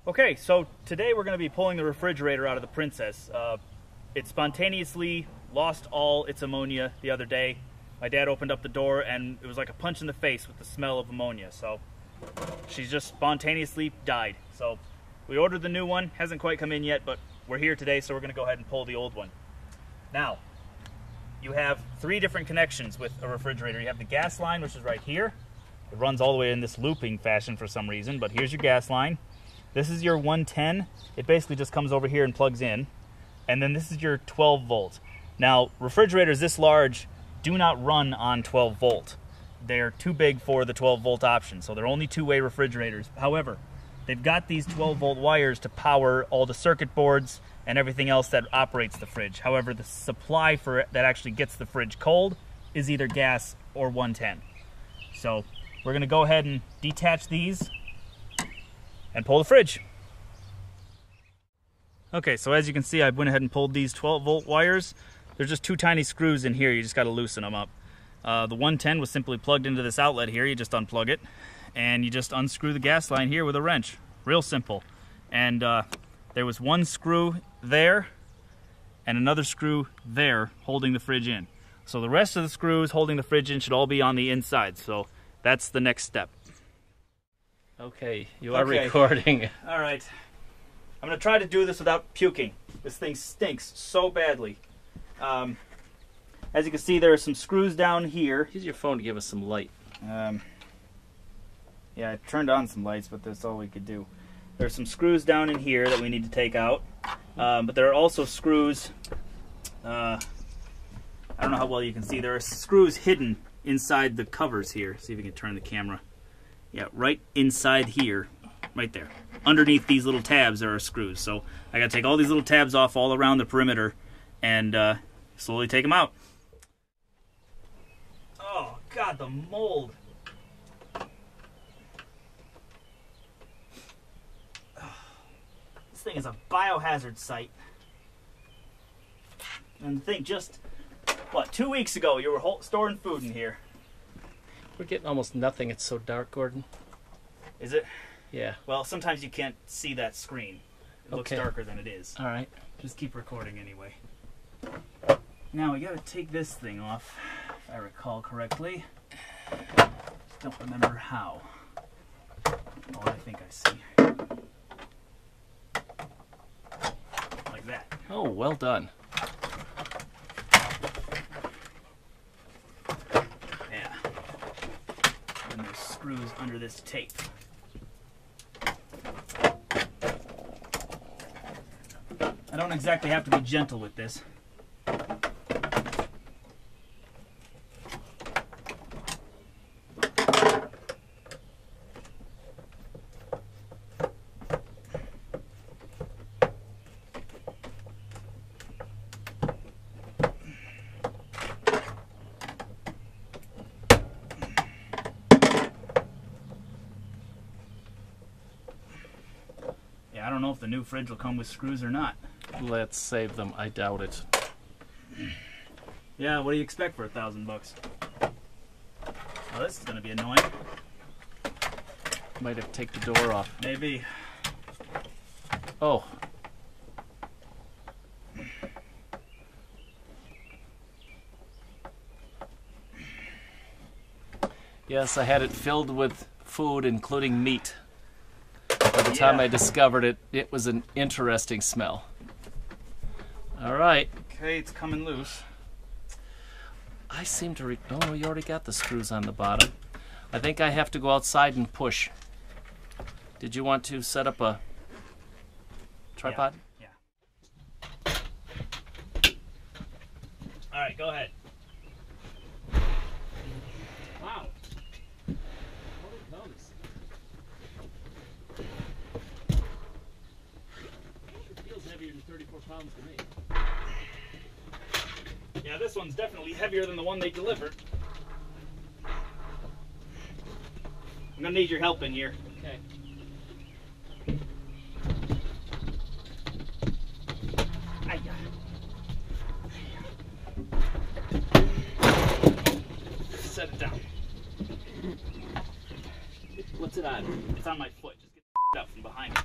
Okay, so today we're going to be pulling the refrigerator out of the Princess. It spontaneously lost all its ammonia the other day. My dad opened up the door and it was like a punch in the face with the smell of ammonia. So she's just spontaneously died. So we ordered the new one, hasn't quite come in yet, but we're here today, so we're going to go ahead and pull the old one. Now, you have 3 different connections with a refrigerator. You have the gas line, which is right here. It runs all the way in this looping fashion for some reason, but here's your gas line. This is your 110. It basically just comes over here and plugs in. And then this is your 12 volt. Now, refrigerators this large do not run on 12 volt. They're too big for the 12 volt option, so they're only 2-way refrigerators. However, they've got these 12 volt wires to power all the circuit boards and everything else that operates the fridge. However, the supply for it that actually gets the fridge cold is either gas or 110. So we're gonna go ahead and detach these and pull the fridge. Okay, so as you can see, I went ahead and pulled these 12 volt wires. There's just 2 tiny screws in here, you just gotta loosen them up. The 110 was simply plugged into this outlet here, you just unplug it, and you just unscrew the gas line here with a wrench. Real simple. And there was 1 screw there, and another screw there holding the fridge in. So the rest of the screws holding the fridge in should all be on the inside, so that's the next step. Okay, you are recording. All right. I'm going to try to do this without puking. This thing stinks so badly. As you can see, there are some screws down here. Use your phone to give us some light. Yeah, I turned on some lights, but that's all we could do. There's some screws down in here that we need to take out. But there are also screws, I don't know how well you can see, there are screws hidden inside the covers here. See if we can turn the camera. Yeah, right inside here, right there. Underneath these little tabs there are screws. So I gotta take all these little tabs off all around the perimeter and slowly take them out. Oh God, the mold. This thing is a biohazard site. And think just, what, 2 weeks ago you were storing food in here. We're getting almost nothing. It's so dark, Gordon. Is it? Yeah. Well, sometimes you can't see that screen. It looks darker than it is. All right. Just keep recording anyway. Now we gotta take this thing off, if I recall correctly. Don't remember how. Oh, I think I see. Like that. Oh, well done. Screws under this tape. I don't exactly have to be gentle with this. I don't know if the new fridge will come with screws or not. Let's save them. I doubt it. Yeah, what do you expect for $1,000 bucks? Well, this is going to be annoying. Might have to take the door off. Maybe. Oh. Yes, I had it filled with food, including meat. By the time I discovered it, it was an interesting smell. All right. Okay, it's coming loose. I seem to oh no, you already got the screws on the bottom. I think I have to go outside and push. Did you want to set up a tripod? Yeah. All right, go ahead. Wow. Yeah, this one's definitely heavier than the one they delivered. I'm gonna need your help in here. Okay. Set it down. What's it on? It's on my foot. Just get it up from behind me.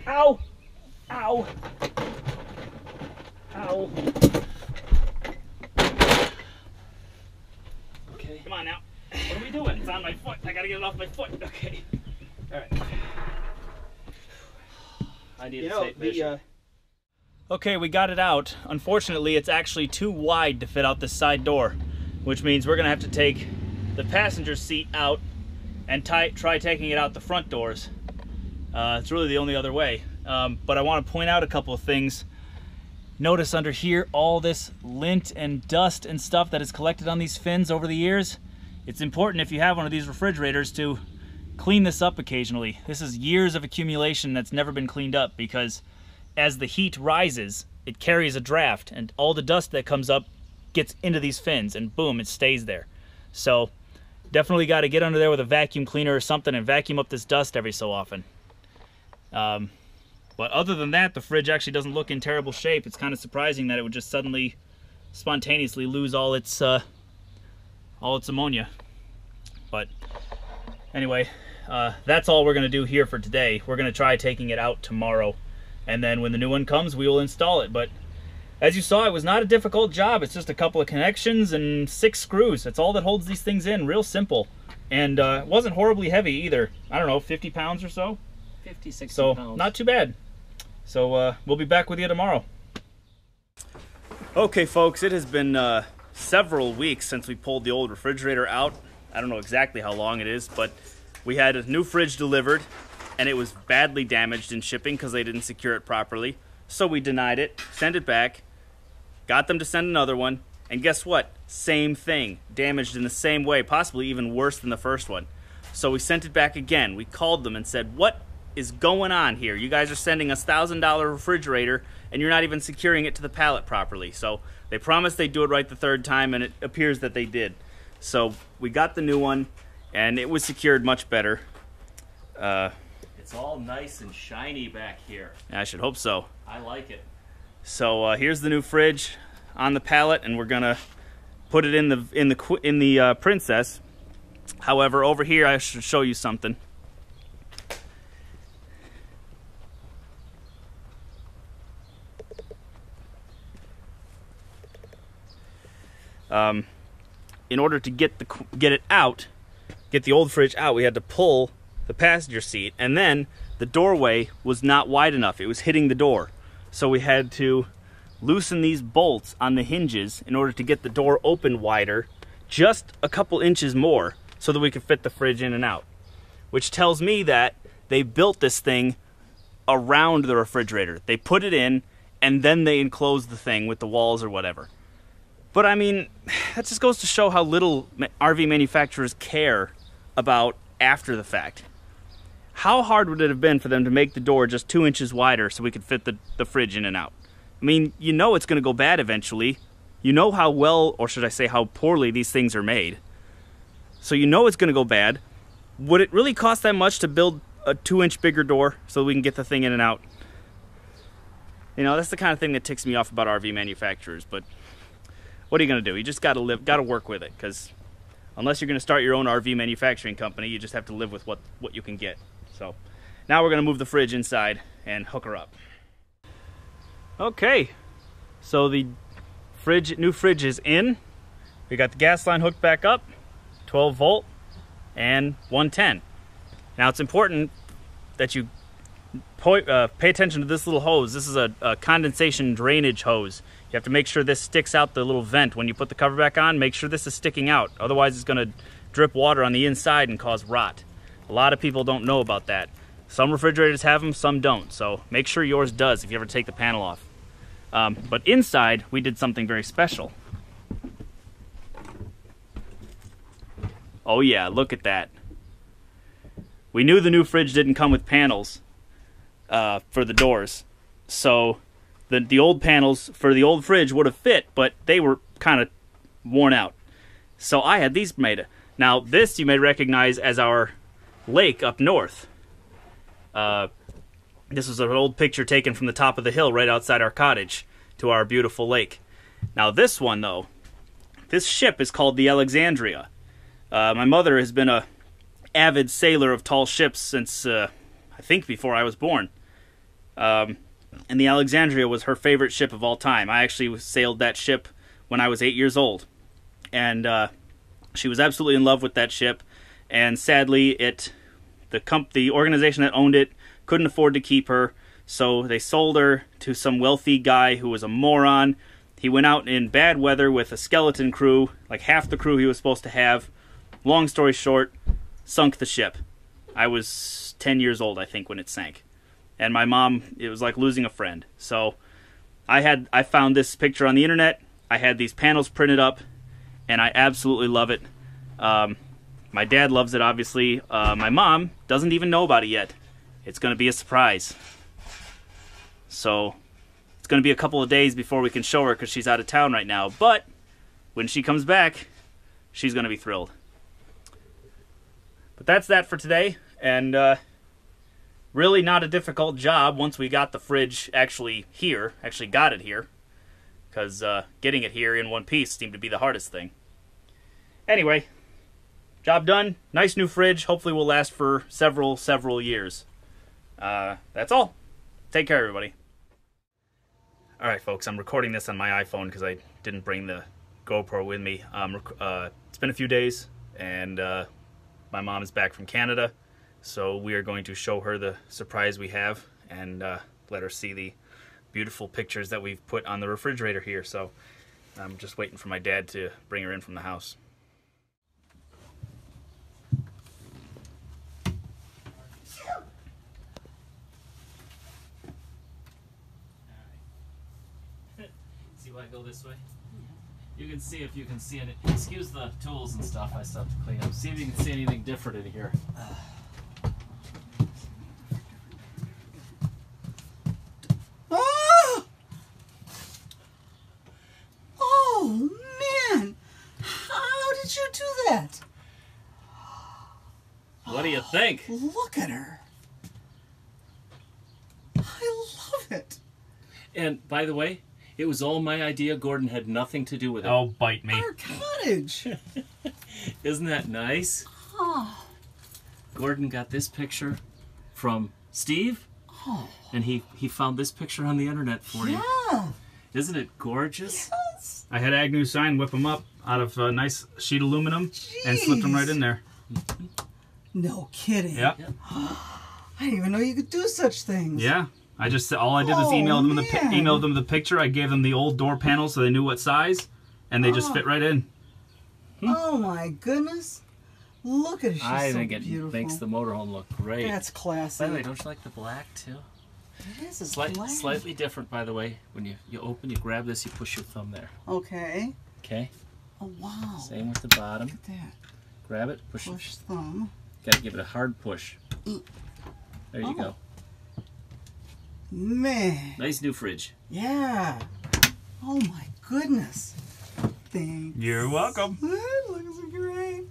Ow! Ow! Ow! Okay. Come on now. What are we doing? It's on my foot. I gotta get it off my foot. Okay. All right. I need to take measure. Okay, we got it out. Unfortunately, it's actually too wide to fit out this side door, which means we're gonna have to take the passenger seat out and try taking it out the front doors. It's really the only other way. But I want to point out a couple of things. Notice under here all this lint and dust and stuff that is collected on these fins over the years. It's important if you have one of these refrigerators to clean this up occasionally. This is years of accumulation that's never been cleaned up, because as the heat rises, it carries a draft, and all the dust that comes up gets into these fins, and boom, it stays there. So definitely got to get under there with a vacuum cleaner or something and vacuum up this dust every so often. But other than that, the fridge actually doesn't look in terrible shape. It's kind of surprising that it would just suddenly, spontaneously lose all its ammonia. But anyway, that's all we're going to do here for today. We're going to try taking it out tomorrow, and then when the new one comes, we will install it. But as you saw, it was not a difficult job. It's just a couple of connections and 6 screws. That's all that holds these things in. Real simple. And it wasn't horribly heavy either. I don't know, 50 pounds or so? 50, 60 so pounds. Not too bad. So we'll be back with you tomorrow. Okay folks, it has been several weeks since we pulled the old refrigerator out. I don't know exactly how long it is, but we had a new fridge delivered and it was badly damaged in shipping because they didn't secure it properly. So we denied it, sent it back, got them to send another one, and guess what? Same thing, damaged in the same way, possibly even worse than the first one. So we sent it back again. We called them and said, what is going on here? You guys are sending us $1,000 refrigerator and you're not even securing it to the pallet properly. So they promised they'd do it right the third time, and it appears that they did. So we got the new one and it was secured much better. It's all nice and shiny back here. I should hope so. I like it. So here's the new fridge on the pallet, and we're gonna put it in the Princess. However, over here I should show you something. In order to get the old fridge out, we had to pull the passenger seat, and then the doorway was not wide enough. It was hitting the door. So we had to loosen these bolts on the hinges in order to get the door open wider, just a couple inches more, so that we could fit the fridge in and out. Which tells me that they built this thing around the refrigerator. They put it in, and then they enclosed the thing with the walls or whatever. But I mean, that just goes to show how little RV manufacturers care about after the fact. How hard would it have been for them to make the door just 2 inches wider so we could fit the fridge in and out? I mean, you know it's going to go bad eventually. You know how well, or should I say how poorly, these things are made. So you know it's going to go bad. Would it really cost that much to build a 2-inch bigger door so we can get the thing in and out? You know, that's the kind of thing that ticks me off about RV manufacturers, but what are you going to do? You just got to work with it, because unless you're going to start your own RV manufacturing company, you just have to live with what you can get. So now we're going to move the fridge inside and hook her up. Okay, so the new fridge is in. We got the gas line hooked back up, 12 volt and 110. Now it's important that you pay attention to this little hose. This is a condensation drainage hose. You have to make sure this sticks out the little vent. When you put the cover back on, make sure this is sticking out. Otherwise it's going to drip water on the inside and cause rot. A lot of people don't know about that. Some refrigerators have them, some don't. So make sure yours does if you ever take the panel off. But inside, we did something very special. Oh yeah, look at that. We knew the new fridge didn't come with panels for the doors. So The old panels for the old fridge would have fit, but they were kind of worn out. So I had these made. Now this you may recognize as our lake up north. This was an old picture taken from the top of the hill right outside our cottage to our beautiful lake. Now this one though, this ship is called the Alexandria. My mother has been a avid sailor of tall ships since I think before I was born. And the Alexandria was her favorite ship of all time. I actually sailed that ship when I was 8 years old. And she was absolutely in love with that ship. And sadly, the organization that owned it couldn't afford to keep her. So they sold her to some wealthy guy who was a moron. He went out in bad weather with a skeleton crew, like half the crew he was supposed to have. Long story short, sunk the ship. I was 10 years old, I think, when it sank. And my mom, it was like losing a friend. So I found this picture on the internet. I had these panels printed up, and I absolutely love it. My dad loves it, obviously. My mom doesn't even know about it yet. It's going to be a surprise. So it's going to be a couple of days before we can show her because she's out of town right now. But when she comes back, she's going to be thrilled. But that's that for today. And really not a difficult job once we got the fridge actually got it here. Because getting it here in one piece seemed to be the hardest thing. Anyway, job done. Nice new fridge. Hopefully will last for several years. That's all. Take care, everybody. Alright, folks, I'm recording this on my iPhone because I didn't bring the GoPro with me. It's been a few days, and my mom is back from Canada, so we are going to show her the surprise we have and let her see the beautiful pictures that we've put on the refrigerator here. So I'm just waiting for my dad to bring her in from the house. See why I go this way? You can see if you can see it. Excuse the tools and stuff I still have to clean up. See if you can see anything different in here. Oh! Oh, man! How did you do that? What do you think? Look at her. I love it. And by the way, it was all my idea. Gordon had nothing to do with it. Oh, bite me. Our cottage. Isn't that nice? Oh. Gordon got this picture from Steve, Oh. and he found this picture on the internet for you. Yeah. Isn't it gorgeous? Yes. I had Agnew sign, whip them up out of a nice sheet aluminum, and slipped them right in there. No kidding. Yep. I didn't even know you could do such things. Yeah. All I did was email them the picture. I gave them the old door panel so they knew what size, and they just fit right in. Oh my goodness. Look at her. She's I so think it beautiful. makes the motorhome look great. That's classy. By the way, don't you like the black too? It is a black. Slightly different, by the way. When you open, you grab this, you push your thumb there. Okay. Okay? Oh, wow. Same with the bottom. Look at that. Grab it, push it. Push thumb. Gotta give it a hard push. There you go. Man. Nice new fridge. Yeah. Oh my goodness. Thanks. You're welcome. It looks great.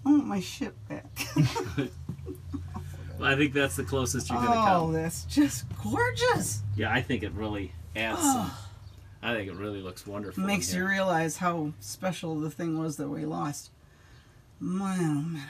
I want my ship back. Well, I think that's the closest you're gonna Oh, come. that's just gorgeous. Yeah, I think it really adds some. I think it really looks wonderful. Makes you realize how special the thing was that we lost. Man, oh man.